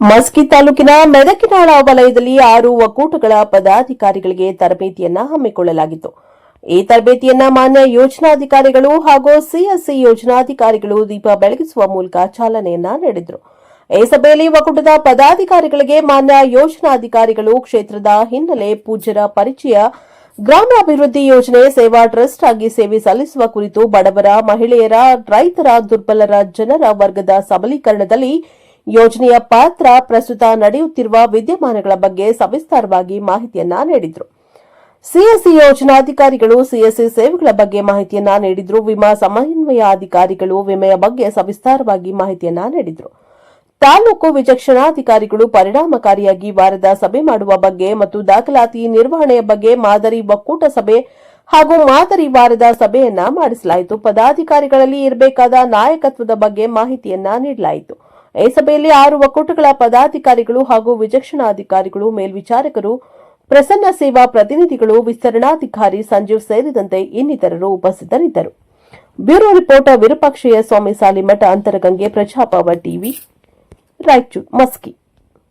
ಮಸ್ಕಿ ತಾಲೂಕಿನ ಮೆದಕಿನಾಳ ವಲಯದಲ್ಲಿ 6 ಒಕ್ಕೂಟಗಳ ಪದಾಧಿಕಾರಿಗಳಿಗೆ ತರಬೇತಿಯನ್ನ ಹಮ್ಮಿಕೊಳ್ಳಲಾಗಿತ್ತು. ಈ ತರಬೇತಿಯನ್ನ ಮಾನ್ಯ ಯೋಜನಾಧಿಕಾರಿಗಳು ಹಾಗೂ ಸಿಎಸ್ಸಿ ಯೋಜನಾಧಿಕಾರಿಗಳು ದೀಪ ಬೆಳಗಿಸುವ ಮೂಲಕ ಚಾಲನೆಯನ್ನ ನೀಡಿದರು. ಈ ಸಭೆಯಲ್ಲಿ ಒಕ್ಕೂಟದ ಪದಾಧಿಕಾರಿಗಳಿಗೆ ಮಾನ್ಯ ಯೋಜನಾಧಿಕಾರಿಗಳು ಕ್ಷೇತ್ರದ ಹಿನ್ನೆಲೆ, ಪೂಜ್ಯರ ಪರಿಚಯ, ಗ್ರಾಮಾಭಿವೃದ್ಧಿ ಯೋಜನೆ, ಸೇವಾ ಟ್ರಸ್ಟ್ ಆಗಿ ಸೇವೆ ಸಲ್ಲಿಸುವ ಕುರಿತು, ಬಡವರ, ಮಹಿಳೆಯರ, ರೈತರ, ದುರ್ಬಲರ ಜನರ ವರ್ಗದ ಸಬಲೀಕರಣದಲ್ಲಿ ಯೋಜನೆಯ ಪಾತ್ರ, ಪ್ರಸ್ತುತ ನಡೆಯುತ್ತಿರುವ ವಿದ್ಯಮಾನಗಳ ಬಗ್ಗೆ ಸವಿಸ್ತಾರವಾಗಿ ಮಾಹಿತಿಯನ್ನ ನೀಡಿದರು. ಸಿಎಸ್ಸಿ ಯೋಜನಾಧಿಕಾರಿಗಳು ಸಿಎಸ್ಸಿ ಸೇವೆಗಳ ಬಗ್ಗೆ ಮಾಹಿತಿಯನ್ನ ನೀಡಿದರು. ವಿಮಾ ಸಮನ್ವಯಾಧಿಕಾರಿಗಳು ವಿಮೆಯ ಬಗ್ಗೆ ಸವಿಸ್ತಾರವಾಗಿ ಮಾಹಿತಿಯನ್ನ ನೀಡಿದರು. ತಾಲೂಕು ವಿಚಕ್ಷಣಾಧಿಕಾರಿಗಳು ಪರಿಣಾಮಕಾರಿಯಾಗಿ ವಾರದ ಸಭೆ ಮಾಡುವ ಬಗ್ಗೆ ಮತ್ತು ದಾಖಲಾತಿ ನಿರ್ವಹಣೆಯ ಬಗ್ಗೆ ಮಾದರಿ ಒಕ್ಕೂಟ ಸಭೆ ಹಾಗೂ ಮಾದರಿ ವಾರದ ಸಭೆಯನ್ನ ಮಾಡಿಸಲಾಯಿತು. ಪದಾಧಿಕಾರಿಗಳಲ್ಲಿ ಇರಬೇಕಾದ ನಾಯಕತ್ವದ ಬಗ್ಗೆ ಮಾಹಿತಿಯನ್ನ ನೀಡಲಾಯಿತು. ಈ ಸಭೆಯಲ್ಲಿ 6 ಒಕ್ಕೂಟಗಳ ಪದಾಧಿಕಾರಿಗಳು ಹಾಗೂ ವಿಚಕ್ಷಣಾಧಿಕಾರಿಗಳು, ಮೇಲ್ವಿಚಾರಕರು, ಪ್ರಸನ್ನ ಸೇವಾ ಪ್ರತಿನಿಧಿಗಳು, ವಿಸ್ತರಣಾಧಿಕಾರಿ ಸಂಜೀವ್ ಸೇರಿದಂತೆ ಇನ್ನಿತರರು ಉಪಸ್ಥಿತರಿದ್ದರು. ಬ್ಯೂರೋ ರಿಪೋರ್ಟರ್ ವಿರೂಪಾಕ್ಷಯ್ಯ ಸ್ವಾಮಿ ಸಾಲಿಮಠ, ಅಂತರಗಂಗೆ, ಪ್ರಜಾಪವ ಟಿವಿ, ರಾಯಚೂರು, ಮಸ್ಕಿ.